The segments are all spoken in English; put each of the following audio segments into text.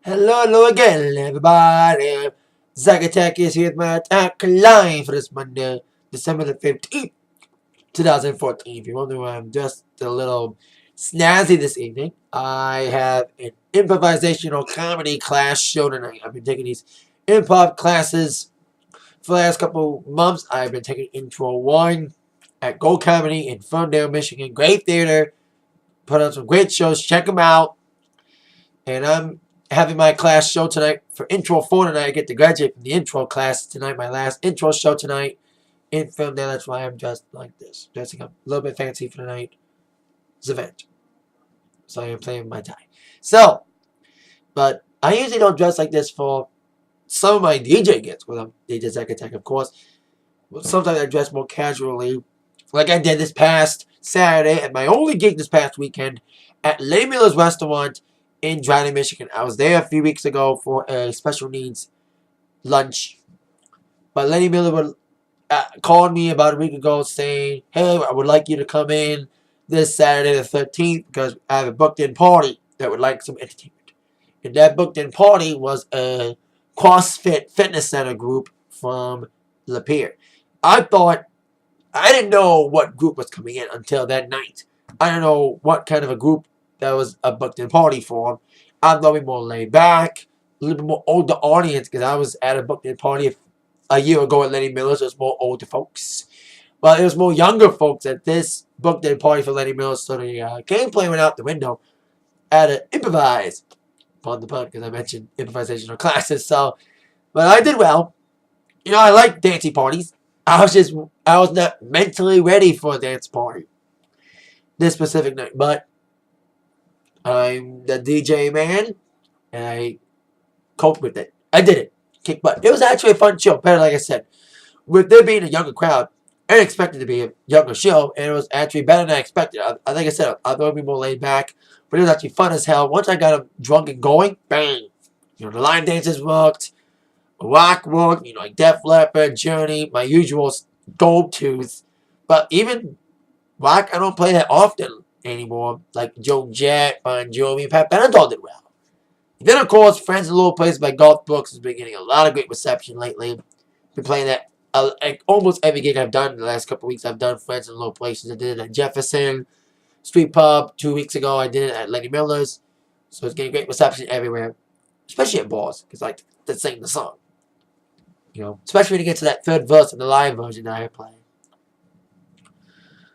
Hello again, everybody. Zack Attack is here with my Atakline for this Monday, December the 15th, 2014. If you're wondering why I'm just a little snazzy this evening, I have an improvisational comedy class show tonight. I've been taking these improv classes for the last couple months. I've been taking Intro 1 at Gold Comedy in Fender, Michigan. Great theater. Put on some great shows. Check them out. And I'm having my class show tonight for Intro 4 tonight. I get to graduate from the intro class tonight. My last intro show tonight in film. Now that's why I'm dressed like this. Dressing up a little bit fancy for tonight's event. So I am playing my tie. So, but I usually don't dress like this for some of my DJ gigs. Well, I'm DJ Zack Attack, of course. But sometimes I dress more casually. Like I did this past Saturday at my only gig this past weekend at Lenny Miller's Restaurant in Dryden, Michigan. I was there a few weeks ago for a special needs lunch. But Lenny Miller called me about a week ago saying, hey, I would like you to come in this Saturday the 13th because I have a booked-in party that would like some entertainment. And that booked-in party was a CrossFit Fitness Center group from Lapeer. I didn't know what group was coming in until that night. I don't know what kind of a group that was a booked-in party for. I'm probably more laid back, a little bit more older audience because I was at a booked-in party a year ago at Lenny Miller's. So it's more older folks. Well, it was more younger folks at this booked-in party for Lenny Miller's. So the gameplay went out the window. I had to improvise. Pardon the pun, because I mentioned improvisational classes. So, but I did well. You know, I like dancing parties. I was not mentally ready for a dance party this specific night. But I'm the DJ man, and I coped with it. I did it. Kick butt. It was actually a fun show. Better, like I said, with there being a younger crowd, I didn't expect it to be a younger show, and it was actually better than I expected. I think I said I thought it'd be more laid back, but it was actually fun as hell. Once I got them drunk and going, bang! You know, the line dances worked, rock worked. You know, like Def Leppard, Journey, my usual go-tos. But even rock, I don't play that often anymore. Like Joe Jett, Bon Jovi, and Pat Benatar did well. Then, of course, Friends in Low Place by Garth Brooks has been getting a lot of great reception lately. Been playing that almost every gig I've done in the last couple of weeks. I've done Friends in Low Places. I did it at Jefferson Street Pub 2 weeks ago. I did it at Lenny Miller's. So it's getting great reception everywhere, especially at bars, because I like to sing the song. You know, especially when you get to that third verse in the live version that I play.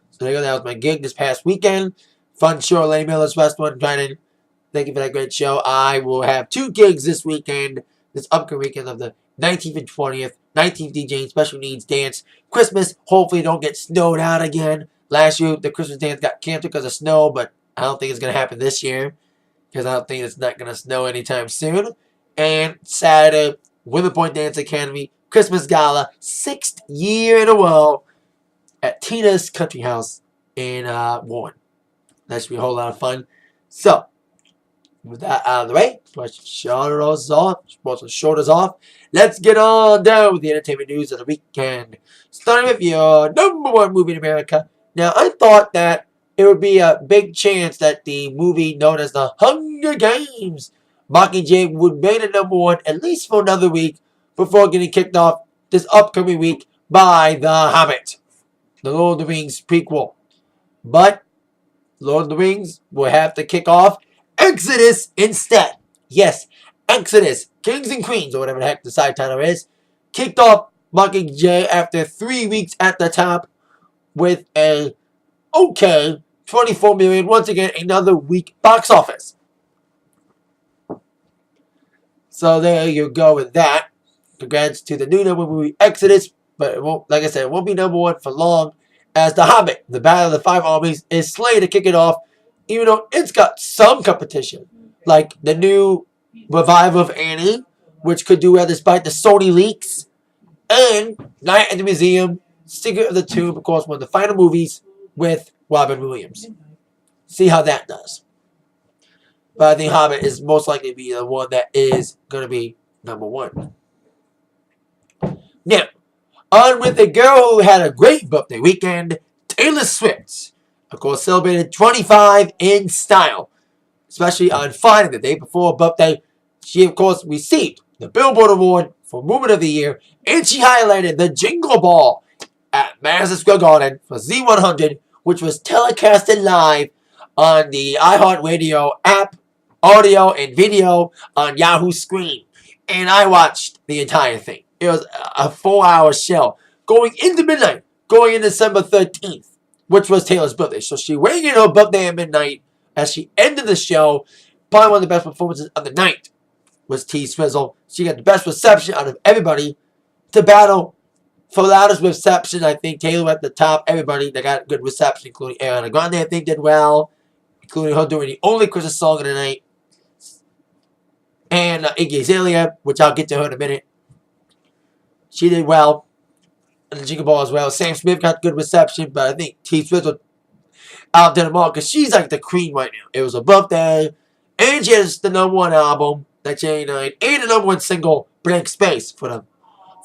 So there you go. That was my gig this past weekend. Fun show at Lenny Miller's Restaurant. Thank you for that great show. I will have 2 gigs this weekend, this upcoming weekend of the 19th and 20th. 19th DJing Special Needs Dance. Christmas, hopefully don't get snowed out again. Last year, the Christmas dance got canceled because of snow, but I don't think it's going to happen this year because I don't think it's not going to snow anytime soon. And Saturday, Women Point Dance Academy, Christmas Gala, 6th year in a row at Tina's Country House in Warren. That should be a whole lot of fun. So, with that out of the way, shoulders off. Let's get on down with the entertainment news of the weekend. Starting with your #1 movie in America. Now, I thought that it would be a big chance that the movie known as The Hunger Games, Mockingjay, would remain at #1 at least for another week before getting kicked off this upcoming week by The Hobbit, the Lord of the Rings prequel. But Lord of the Rings will have to kick off Exodus instead. Yes, Exodus, Kings and Queens, or whatever the heck the side title is, kicked off Mockingjay after 3 weeks at the top with a okay 24 million. Once again, another weak box office. So there you go with that. Congrats to the new #1 movie Exodus, but it won't, like I said, it won't be #1 for long, as The Hobbit, The Battle of the Five Armies, is slated to kick it off, even though it's got some competition, like the new revival of Annie, which could do well despite the Sony leaks, and Night at the Museum, Secret of the Tomb, of course, one of the final movies with Robin Williams. See how that does. But I think Hobbit is most likely to be the one that is going to be #1. Now, on with a girl who had a great birthday weekend, Taylor Swift. Of course, celebrated 25 in style, especially on Friday, the day before her birthday. She, of course, received the Billboard Award for Movement of the Year, and she highlighted the Jingle Ball at Madison Square Garden for Z100, which was telecasted live on the iHeartRadio app, audio and video on Yahoo Screen. And I watched the entire thing. It was a 4-hour show going into midnight, going in December 13th, which was Taylor's birthday. So she rang in her birthday at midnight as she ended the show. Probably one of the best performances of the night was T Swizzle. She got the best reception out of everybody to battle for loudest reception. I think Taylor at the top. Everybody that got good reception, including Ariana Grande, I think did well, including her doing the only Christmas song of the night, and Iggy Azaela, which I'll get to her in a minute. She did well, and the Jingle Ball as well. Sam Smith got good reception, but I think T Swizzle outdid them all because she's like the queen right now. It was her birthday, and she has the #1 album, 1989, and the #1 single, Blank Space, for the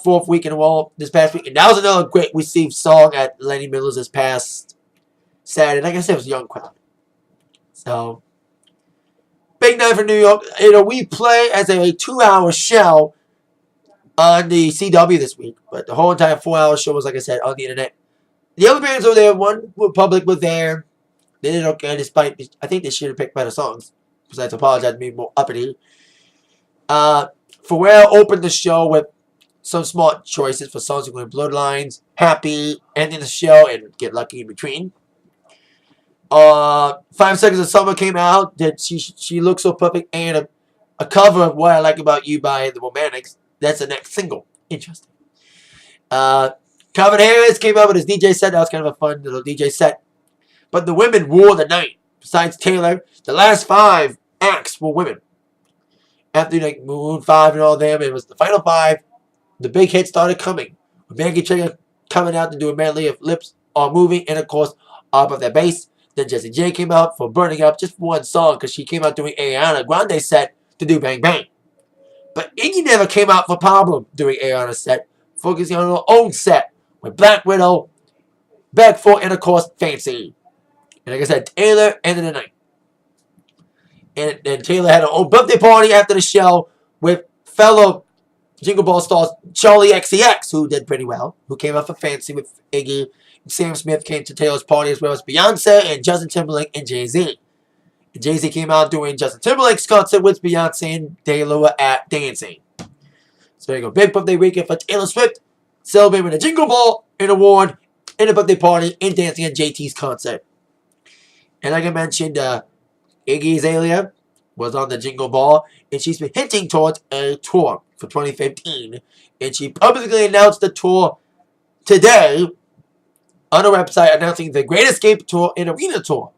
4th week in a row this past week. And that was another great received song at Lenny Miller's this past Saturday. Like I said, it was a young crowd. So, big night for New York. We play as a 2-hour show on the CW this week, but the whole entire 4-hour show was, like I said, on the internet. The other bands were there. One Republic was there. They did okay, despite, I think they should have picked better songs. Besides, apologize to be more uppity. Pharrell opened the show with some smart choices for songs including Bloodlines, Happy, ending the show, and Get Lucky in between. 5 Seconds of Summer came out. That she looks so perfect, and a cover of What I Like About You by the Romantics. That's the next single. Interesting. Calvin Harris came out with his DJ set. That was kind of a fun little DJ set. But the women wore the night. Besides Taylor, the last 5 acts were women. After like Moon 5 and all them, it was the final 5. The big hits started coming. With Maggie Trigger coming out to do a medley of Lips Are Moving, and of course, Up of That Bass. Then Jessie J came out for Burning Up, just one song, because she came out doing Ariana Grande set to do Bang Bang. But Iggy never came out for Problem doing Ariana's set, focusing on her own set with Black Widow, Back For, and of course, Fancy. And like I said, Taylor ended the night. And then Taylor had her own birthday party after the show with fellow Jingle Ball stars Charlie XCX, who did pretty well, who came out for Fancy with Iggy. Sam Smith came to Taylor's party as well as Beyonce and Justin Timberlake and Jay-Z. And Jay-Z came out doing Justin Timberlake's concert with Beyonce and Taylor at dancing. So there you go. Big birthday weekend for Taylor Swift, celebrating with a Jingle Ball, an award, and a birthday party, and dancing at JT's concert. And like I mentioned, Iggy Azaela was on the Jingle Ball, and she's been hinting towards a tour for 2015. And she publicly announced the tour today on her website, announcing the Great Escape Tour and Arena Tour.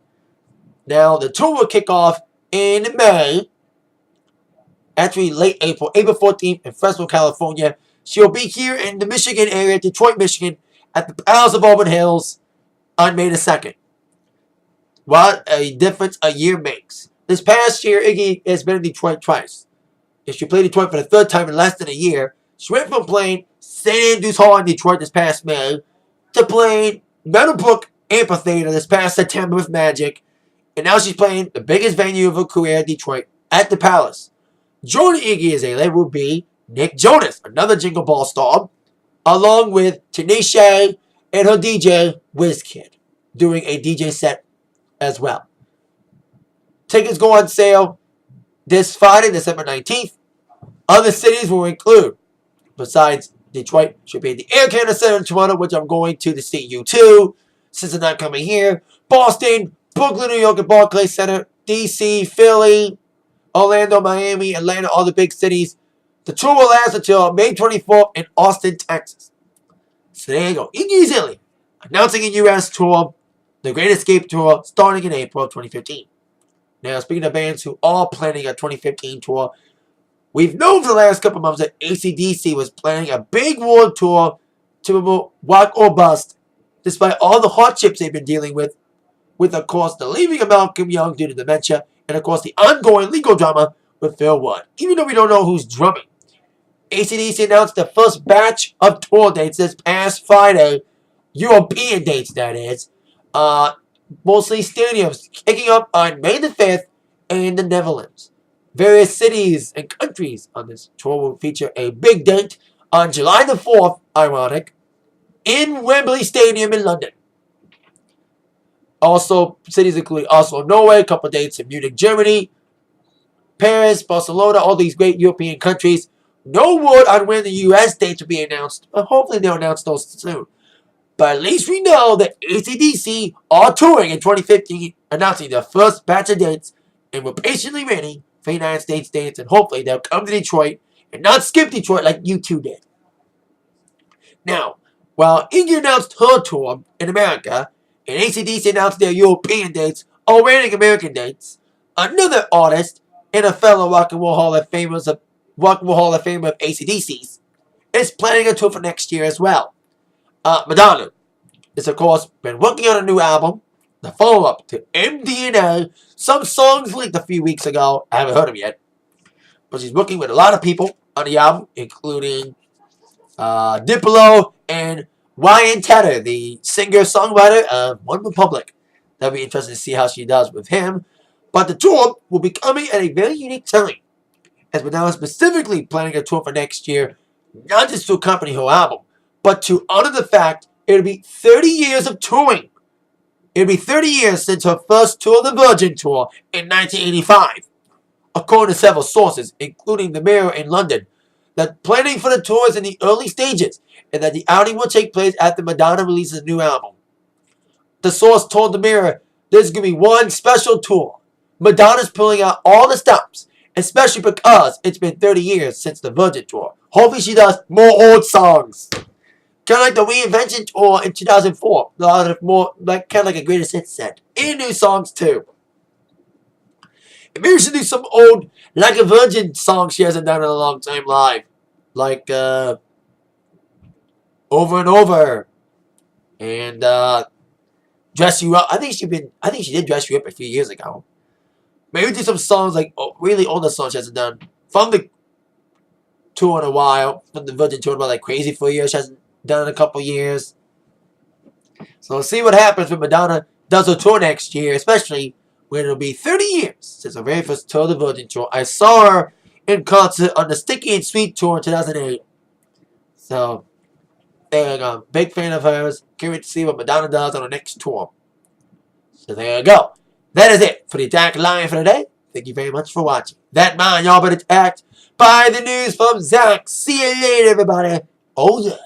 Now, the tour will kick off in May, actually late April 14th in Fresno, California. She'll be here in the Michigan area, Detroit, Michigan, at the Palace of Auburn Hills on May the 2nd. What a difference a year makes. This past year, Iggy has been in Detroit twice. And she played Detroit for the 3rd time in less than a year. She went from playing St. Andrews Hall in Detroit this past May to playing Meadowbrook Amphitheater this past September with Magic. And now she's playing the biggest venue of her career, Detroit, at the Palace. Joining Iggy Azalea will be Nick Jonas, another Jingle Ball star, along with Tanisha and her DJ, WizKid, doing a DJ set as well. Tickets go on sale this Friday, December 19th. Other cities will include, besides Detroit, should be at the Air Canada Center in Toronto, which I'm going to see you too, since they're not coming here. Boston, Brooklyn, New York, and Barclays Center, DC, Philly, Orlando, Miami, Atlanta, all the big cities. The tour will last until May 24th in Austin, Texas. So there you go. Iggy Azalea announcing a U.S. tour, the Great Escape Tour, starting in April of 2015. Now, speaking of bands who are planning a 2015 tour, we've known for the last couple of months that AC/DC was planning a big world tour to promote Rock or Bust, despite all the hardships they've been dealing with, of course, the leaving of Malcolm Young due to dementia, and of course, the ongoing legal drama with Phil Wood. Even though we don't know who's drumming, AC/DC announced the first batch of tour dates this past Friday, European dates, that is. Mostly stadiums, kicking up on May the 5th in the Netherlands. Various cities and countries on this tour will feature a big date on July the 4th, ironic, in Wembley Stadium in London. Also, cities include Oslo, Norway, a couple dates in Munich, Germany, Paris, Barcelona, all these great European countries. No word on when the US dates will be announced, but hopefully they'll announce those soon. But at least we know that AC/DC are touring in 2015, announcing their first batch of dates, and we're patiently waiting for United States dates, and hopefully they'll come to Detroit and not skip Detroit like U2 did. Now, while Iggy announced her tour in America, and AC/DC announced their European dates, awaiting American dates, another artist and a fellow Rock and Roll Hall of Famer of AC/DC's is planning a tour for next year as well. Madonna is, of course, been working on a new album, the follow-up to MDNA. Some songs leaked a few weeks ago. I haven't heard them yet. But she's working with a lot of people on the album, including Diplo and Ryan Tedder, the singer-songwriter of One Republic. That'll be interesting to see how she does with him. But the tour will be coming at a very unique time, as Madonna is specifically planning a tour for next year, not just to accompany her album, but to honor the fact it'll be 30 years of touring. It'll be 30 years since her first tour of the Virgin Tour in 1985. According to several sources, including The Mirror in London, that planning for the tour is in the early stages, and that the outing will take place after Madonna releases a new album. The source told The Mirror there's going to be one special tour. Madonna's pulling out all the stops, especially because it's been 30 years since the Virgin Tour. Hopefully she does more old songs. Kind of like the Reinvention Tour in 2004. A lot of more, kind of like a greatest hits set. And new songs too. And maybe she should do some old, like a Virgin song she hasn't done in a long time live. Like, Over and Over. And, Dress You Up. I think she did Dress You Up a few years ago. Maybe do some songs like really older songs she hasn't done from the tour in a while. From the Virgin Tour, about like Crazy for You, she hasn't done in a couple years. So we'll see what happens when Madonna does her tour next year, especially when it'll be 30 years since her very first tour of the Virgin Tour. I saw her in concert on the Sticky and Sweet Tour in 2008. So there you go. Big fan of hers. Can't wait to see what Madonna does on her next tour. So there you go. That is it for the Atakline for today. Thank you very much for watching. That man, y'all been attacked by the news from Zach. See you later, everybody. Oh, yeah.